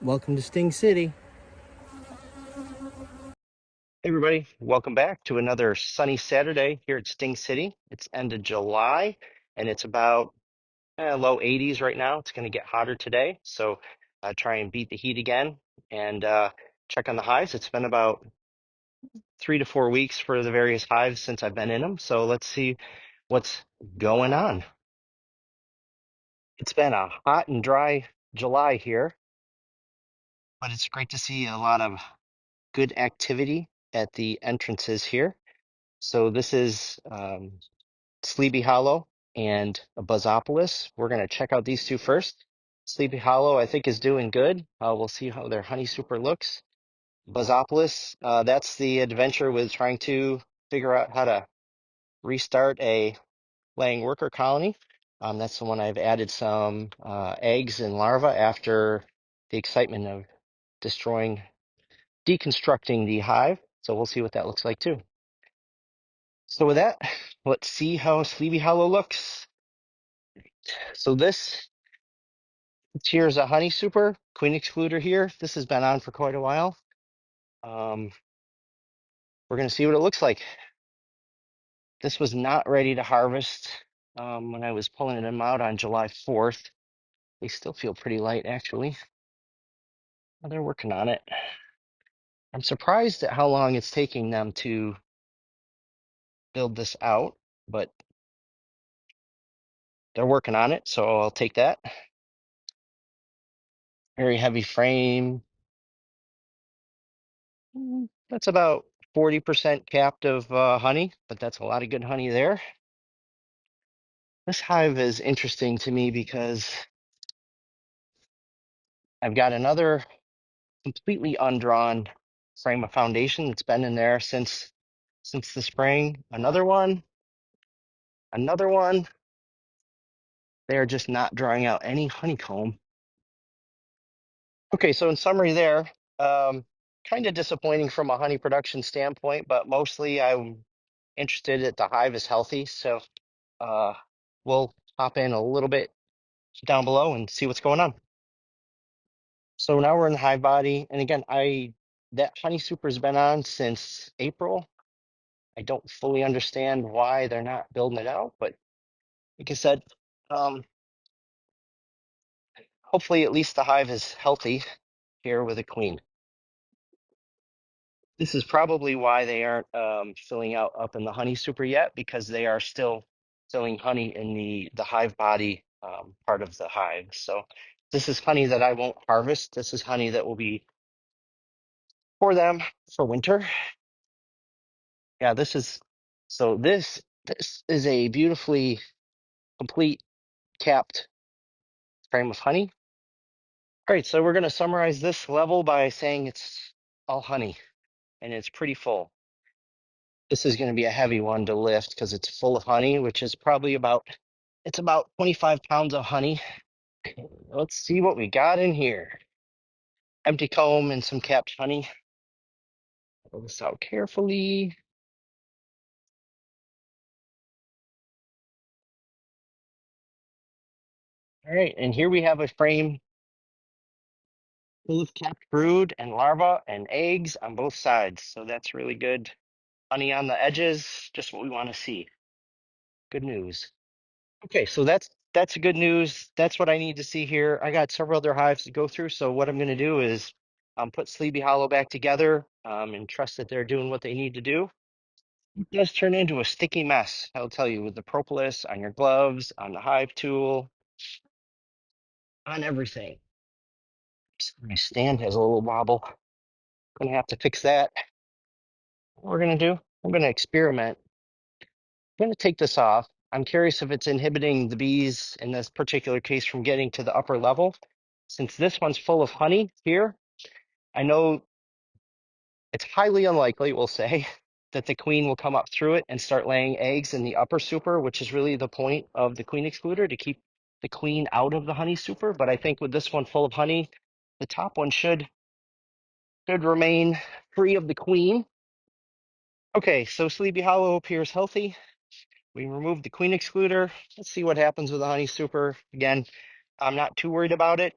Welcome to Sting City. Hey everybody, welcome back to another sunny Saturday here at Sting City. It's end of July and it's about low 80s right now. It's going to get hotter today, so try and beat the heat again and check on the hives. It's been about 3 to 4 weeks for the various hives since I've been in them, so let's see what's going on. It's been a hot and dry July here, but it's great to see a lot of good activity at the entrances here. So this is Sleepy Hollow and a Buzzopolis. We're going to check out these two first. Sleepy Hollow, I think, is doing good. We'll see how their honey super looks. Buzzopolis, that's the adventure with trying to figure out how to restart a laying worker colony. That's the one I've added some eggs and larvae after the excitement of deconstructing the hive. So we'll see what that looks like too. So with that, let's see how Sleepy Hollow looks. So this here's a honey super queen excluder here. This has been on for quite a while. Um, we're going to see what it looks like. This was not ready to harvest when I was pulling them out on July 4th. They still feel pretty light, actually. Well, they're working on it. I'm surprised at how long it's taking them to build this out, but they're working on it, so I'll take that. Very heavy frame. That's about 40% capped of honey, but that's a lot of good honey there. This hive is interesting to me because I've got another completely undrawn frame of foundation that's been in there since the spring. Another one. They are just not drawing out any honeycomb. Okay, so in summary there, kind of disappointing from a honey production standpoint, but mostly I'm interested that the hive is healthy. So uh, we'll hop in a little bit down below and see what's going on. So now we're in the hive body, and again, that honey super's been on since April. I don't fully understand why they're not building it out, but like I said, um, hopefully at least the hive is healthy here with a queen. This is probably why they aren't filling out up in the honey super yet, because they are still filling honey in the hive body part of the hive. So this is honey that I won't harvest. This is honey that will be for them for winter. Yeah, this is a beautifully complete capped frame of honey. All right, so we're going to summarize this level by saying it's all honey and it's pretty full. This is going to be a heavy one to lift because it's full of honey, which is probably it's about 25 pounds of honey. Let's see what we got in here. Empty comb and some capped honey. Pull this out carefully. All right, and here we have a frame full of capped brood and larvae and eggs on both sides. So that's really good. Honey on the edges, just what we want to see. Good news. Okay, so that's good news. That's what I need to see here. I got several other hives to go through. So what I'm going to do is put Sleepy Hollow back together and trust that they're doing what they need to do. It does turn into a sticky mess, I'll tell you, with the propolis on your gloves, on the hive tool, on everything. My stand has a little wobble. Gonna have to fix that. What we're gonna do, I'm gonna experiment. I'm gonna take this off. I'm curious if it's inhibiting the bees in this particular case from getting to the upper level. Since this one's full of honey here, I know it's highly unlikely, we'll say, that the queen will come up through it and start laying eggs in the upper super, which is really the point of the queen excluder, to keep the queen out of the honey super. But I think with this one full of honey, the top one should remain free of the queen. Okay, so Sleepy Hollow appears healthy. We removed the queen excluder. Let's see what happens with the honey super. Again, I'm not too worried about it.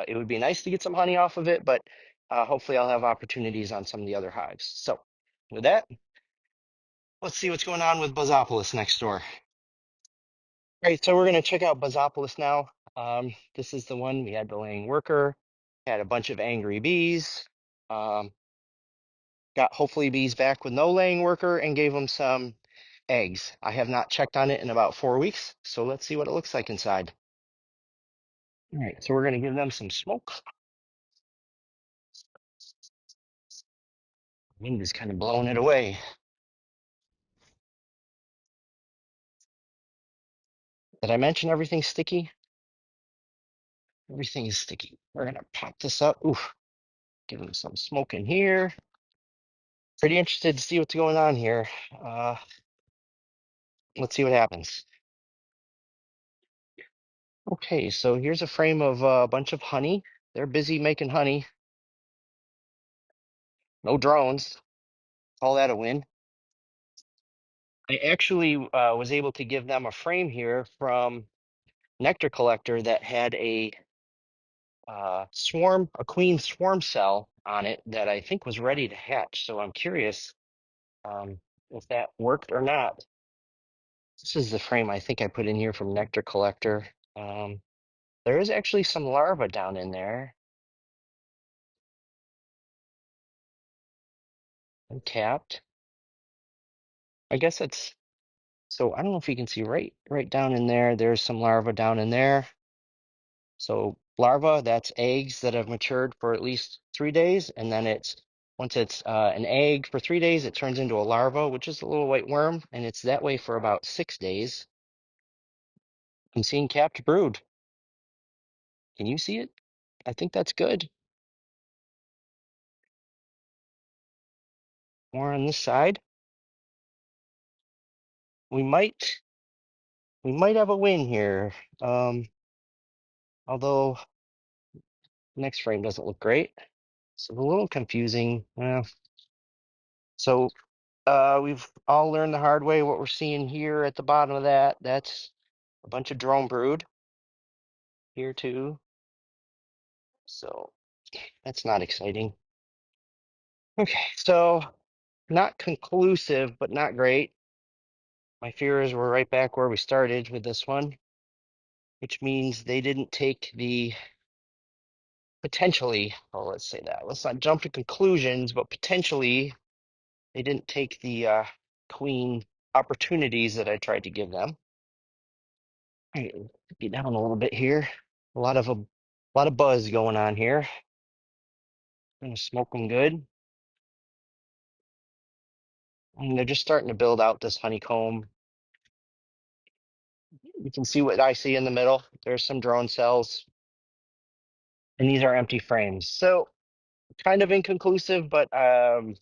It would be nice to get some honey off of it, but hopefully I'll have opportunities on some of the other hives. So with that, let's see what's going on with Buzzopolis next door. All right, so we're going to check out Buzzopolis now. This is the one we had the laying worker, had a bunch of angry bees. Um, got hopefully bees back with no laying worker and gave them some eggs. I have not checked on it in about 4 weeks, so let's see what it looks like inside. All right, so we're going to give them some smoke. Wind is kind of blowing it away. Did I mention everything's sticky? Everything is sticky. We're going to pop this up. Oof, give them some smoke in here. Pretty interested to see what's going on here. Uh, let's see what happens. Okay, so here's a frame of a bunch of honey. They're busy making honey. No drones. Call that a win. I actually was able to give them a frame here from Nectar Collector that had a queen swarm cell on it that I think was ready to hatch. So I'm curious um, if that worked or not. This is the frame I think I put in here from Nectar Collector. Um, there is actually some larvae down in there, uncapped. I guess it's so I don't know if you can see right down in there. There's some larvae down in there. So larva, that's eggs that have matured for at least 3 days, and then once it's an egg for 3 days, it turns into a larva, which is a little white worm, and it's that way for about 6 days. I'm seeing capped brood. Can you see it? I think that's good. More on this side. We might we might have a win here. Although next frame doesn't look great. So a little confusing. So we've all learned the hard way what we're seeing here at the bottom of that. That's a bunch of drone brood here too. So that's not exciting. Okay, so not conclusive, but not great. My fear is we're right back where we started with this one, which means they didn't take the potentially, well, let's say that. Let's not jump to conclusions, but potentially they didn't take the queen opportunities that I tried to give them. All right, get down a little bit here. A lot of buzz going on here. I'm gonna smoke them good. And they're just starting to build out this honeycomb. You can see what I see in the middle. There's some drone cells, and these are empty frames. So kind of inconclusive, but I'm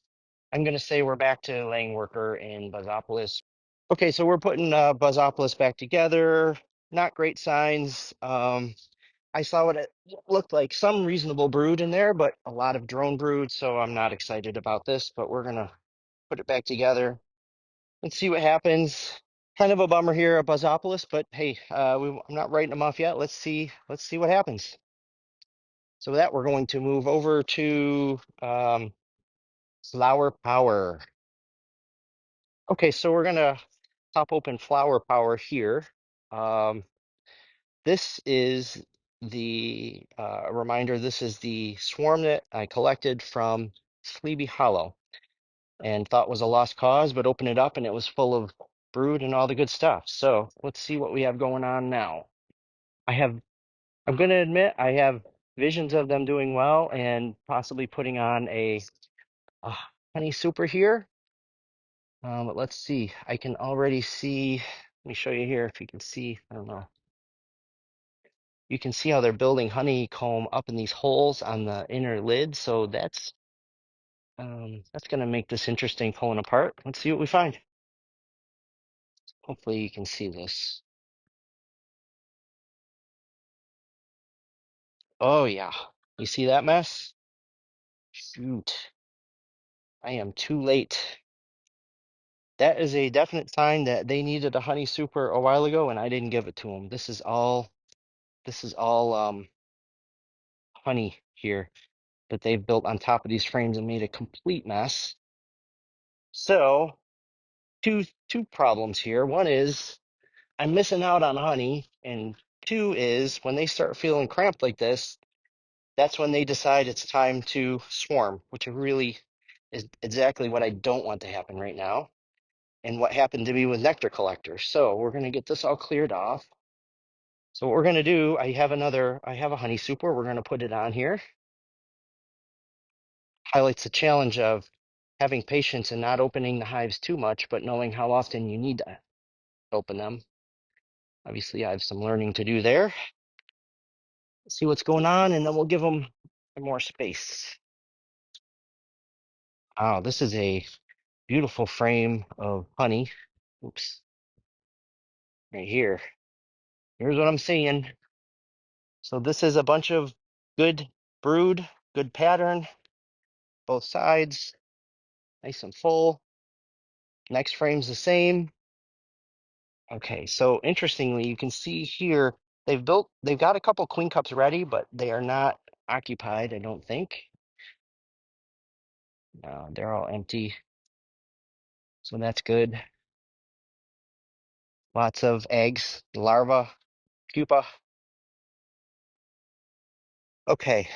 gonna say we're back to laying worker in Buzzopolis. Okay, so we're putting Buzzopolis back together. Not great signs. I saw what it looked like, some reasonable brood in there, but a lot of drone brood, so I'm not excited about this, but we're gonna put it back together. Let's see what happens. Kind of a bummer here at Buzzopolis, but hey, I'm not writing them off yet. Let's see what happens. So with that, we're going to move over to Flower Power. Okay, so we're gonna pop open Flower Power here. Um, this is the reminder. This is the swarm that I collected from Sleepy Hollow and thought was a lost cause, but opened it up and it was full of brood and all the good stuff. So let's see what we have going on now. I'm going to admit, I have visions of them doing well and possibly putting on a honey super here. But let's see. I can already see. Let me show you here if you can see. I don't know. You can see how they're building honeycomb up in these holes on the inner lid. So that's going to make this interesting pulling apart. Let's see what we find. Hopefully you can see this. Oh yeah. You see that mess? Shoot. I am too late. That is a definite sign that they needed a honey super a while ago and I didn't give it to them. This is all honey here that they've built on top of these frames and made a complete mess. So two problems here. One is I'm missing out on honey, and two is when they start feeling cramped like this, that's when they decide it's time to swarm, which really is exactly what I don't want to happen right now, and what happened to me with nectar collectors. So we're going to get this all cleared off. So what we're going to do, I have a honey super. We're going to put it on here. Highlights the challenge of having patience and not opening the hives too much, but knowing how often you need to open them. Obviously, I have some learning to do there. See what's going on, and then we'll give them more space. Oh, this is a beautiful frame of honey. Oops, right here. Here's what I'm seeing. So this is a bunch of good brood, good pattern, both sides, nice and full. Next frame's the same. Okay, so interestingly, you can see here they've got a couple queen cups ready, but they are not occupied, I don't think. No, they're all empty. So that's good. Lots of eggs, larvae, pupa. Okay.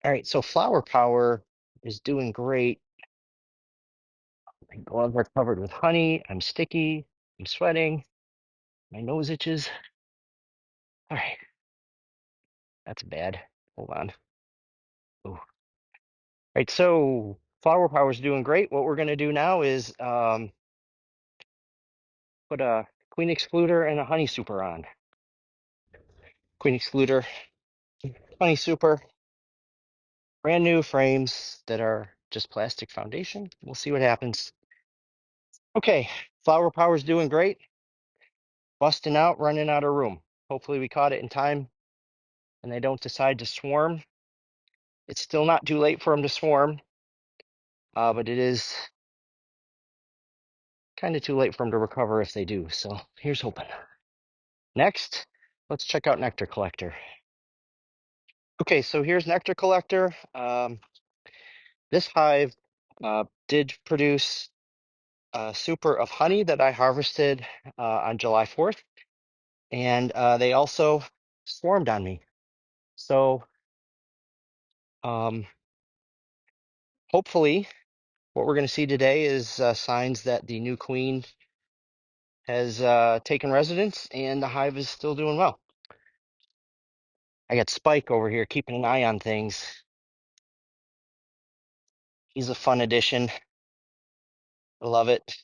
All right, so flower power is doing great. My gloves are covered with honey. I'm sticky. I'm sweating. My nose itches. All right, that's bad. Hold on. Ooh. All right, so flower power is doing great. What we're going to do now is put a queen excluder and a honey super on. Queen excluder, honey super, brand new frames that are just plastic foundation. We'll see what happens. Okay, flower power is doing great. Busting out, running out of room. Hopefully we caught it in time and they don't decide to swarm. It's still not too late for them to swarm, but it is kind of too late for them to recover if they do. So here's hoping. Next, let's check out nectar collector. Okay, so here's nectar collector. This hive did produce a super of honey that I harvested on July 4th, and they also swarmed on me. So hopefully what we're going to see today is signs that the new queen has taken residence and the hive is still doing well. I got Spike over here keeping an eye on things. He's a fun addition. I love it.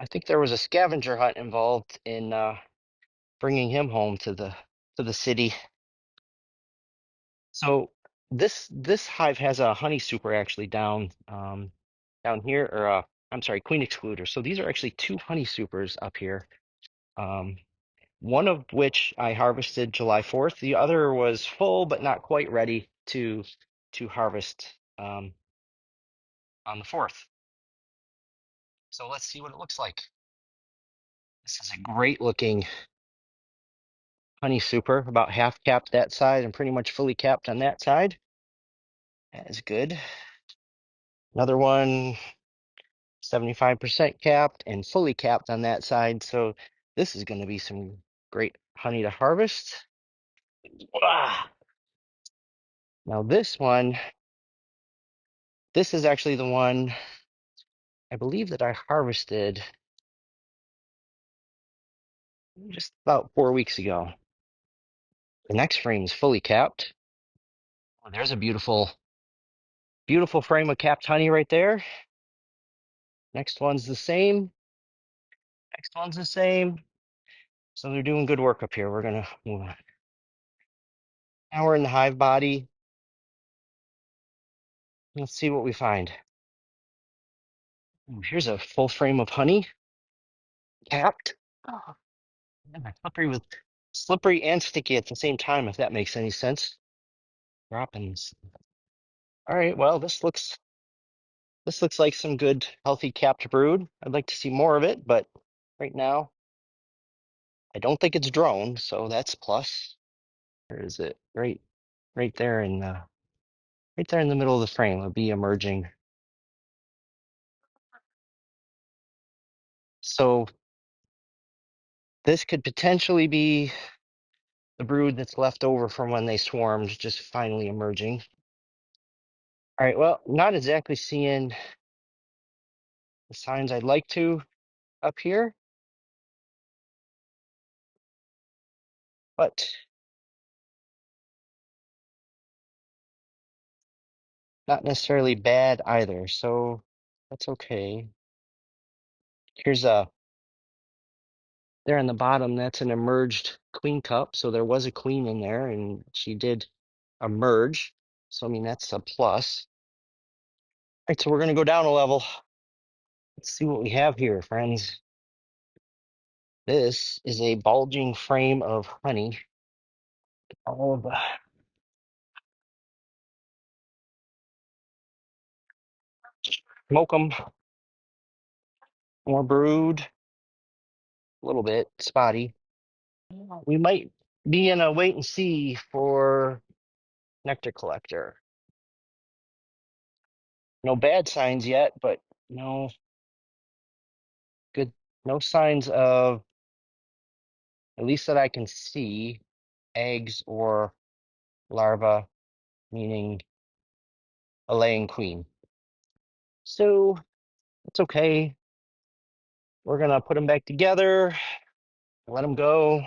I think there was a scavenger hunt involved in bringing him home to the city. So this hive has a honey super actually down here, or I'm sorry, queen excluder. So these are actually two honey supers up here. Um, one of which I harvested July 4th. The other was full but not quite ready to harvest on the 4th. So let's see what it looks like. This is a great looking honey super, about half capped that side and pretty much fully capped on that side. That is good. Another one, 75% capped and fully capped on that side. So this is going to be some great honey to harvest. Ah. Now this is actually the one I believe that I harvested just about 4 weeks ago. The next frame is fully capped. Oh, there's a beautiful, beautiful frame of capped honey right there. Next one's the same. Next one's the same. So they're doing good work up here. We're gonna move on. Now we're in the hive body. Let's see what we find. Ooh, here's a full frame of honey, capped. Oh, man, slippery and sticky at the same time, if that makes any sense. Droppings. All right, well, this looks like some good, healthy capped brood. I'd like to see more of it, but right now, I don't think it's drone, so that's plus. Where is it? Right right there right there in the middle of the frame will be emerging. So this could potentially be the brood that's left over from when they swarmed, just finally emerging. All right, well, not exactly seeing the signs I'd like to up here, but not necessarily bad either. So that's okay. Here's a there on the bottom, that's an emerged queen cup. So there was a queen in there and she did emerge. So I mean that's a plus. All right, so we're gonna go down a level. Let's see what we have here, friends. This is a bulging frame of honey. All of the smoke them, more brood, a little bit spotty. We might be in a wait and see for nectar collector. No bad signs yet, but no good, no signs of, at least that I can see, eggs or larva, meaning a laying queen. So it's okay. We're gonna put them back together, let them go,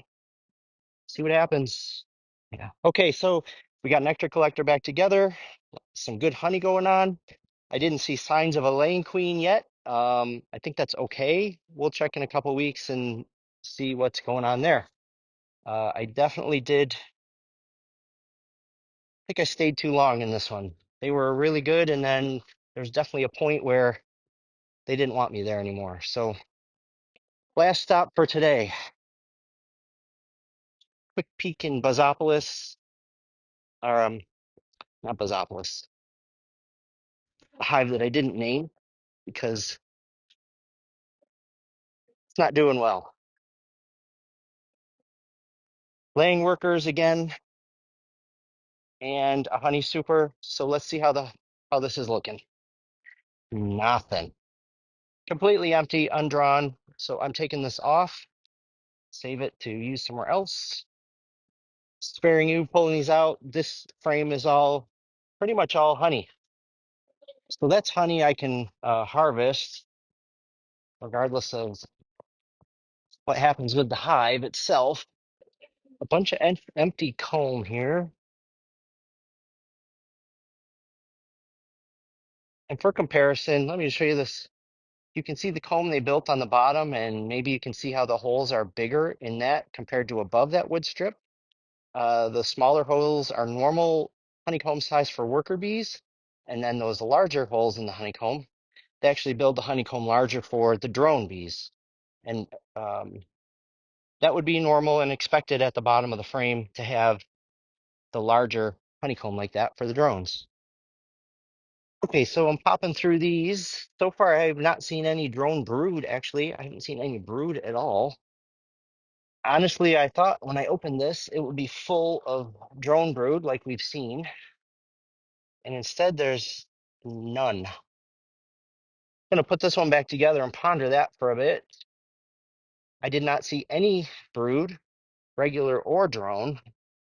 see what happens. Yeah. Okay, so we got nectar collector back together, some good honey going on. I didn't see signs of a laying queen yet. I think that's okay. We'll check in a couple weeks and see what's going on there. I definitely did. I think I stayed too long in this one. They were really good, and then there's definitely a point where they didn't want me there anymore. So last stop for today. Quick peek in Buzzopolis, or not Buzzopolis, a hive that I didn't name because it's not doing well. Laying workers again, and a honey super. So let's see how this is looking. Nothing. Completely empty, undrawn. So I'm taking this off, save it to use somewhere else. Sparing you pulling these out. This frame is all pretty much all honey. So that's honey I can harvest regardless of what happens with the hive itself. A bunch of empty comb here. And for comparison, let me show you this. You can see the comb they built on the bottom, and maybe you can see how the holes are bigger in that compared to above that wood strip. The smaller holes are normal honeycomb size for worker bees, and then those larger holes in the honeycomb, they actually build the honeycomb larger for the drone bees. And that would be normal and expected at the bottom of the frame to have the larger honeycomb like that for the drones. Okay, so I'm popping through these. So far, I have not seen any drone brood, actually. I haven't seen any brood at all. Honestly, I thought when I opened this, it would be full of drone brood like we've seen. And instead, there's none. I'm going to put this one back together and ponder that for a bit. I did not see any brood, regular or drone,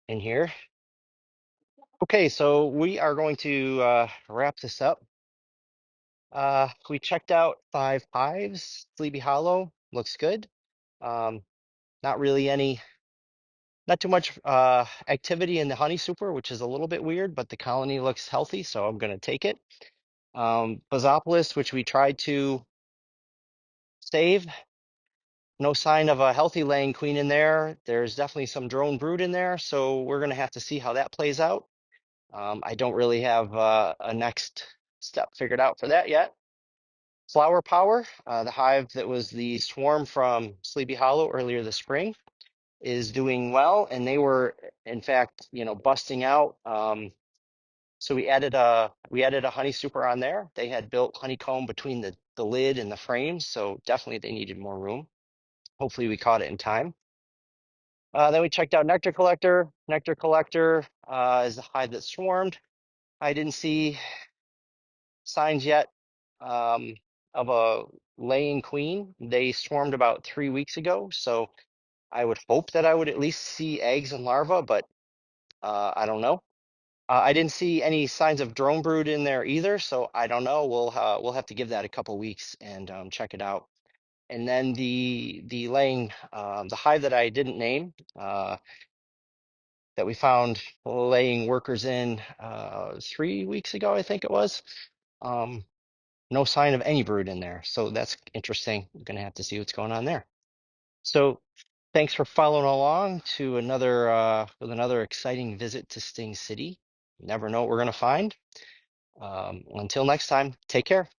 in here. Okay, so we are going to wrap this up. We checked out 5 hives. Sleepy Hollow looks good. Um, not really not too much activity in the honey super, which is a little bit weird, but the colony looks healthy, so I'm going to take it. Buzzopolis, which we tried to save, no sign of a healthy laying queen in there. There's definitely some drone brood in there, so we're going to have to see how that plays out. I don't really have a next step figured out for that yet. Flower Power, the hive that was the swarm from Sleepy Hollow earlier this spring, is doing well, and they were, in fact, busting out. So we added a honey super on there. They had built honeycomb between the lid and the frames, so definitely they needed more room. Hopefully we caught it in time. Then we checked out nectar collector. Nectar collector is a hive that swarmed. I didn't see signs yet um, of a laying queen. They swarmed about 3 weeks ago, so I would hope that I would at least see eggs and larvae, but I don't know. I didn't see any signs of drone brood in there either, so I don't know. We'll have to give that a couple weeks and check it out. And then the laying the hive that I didn't name that we found laying workers in 3 weeks ago, I think it was. Um, no sign of any brood in there, so that's interesting. We're gonna have to see what's going on there. So thanks for following along to another with another exciting visit to Sting City. You never know what we're gonna find. Until next time, take care.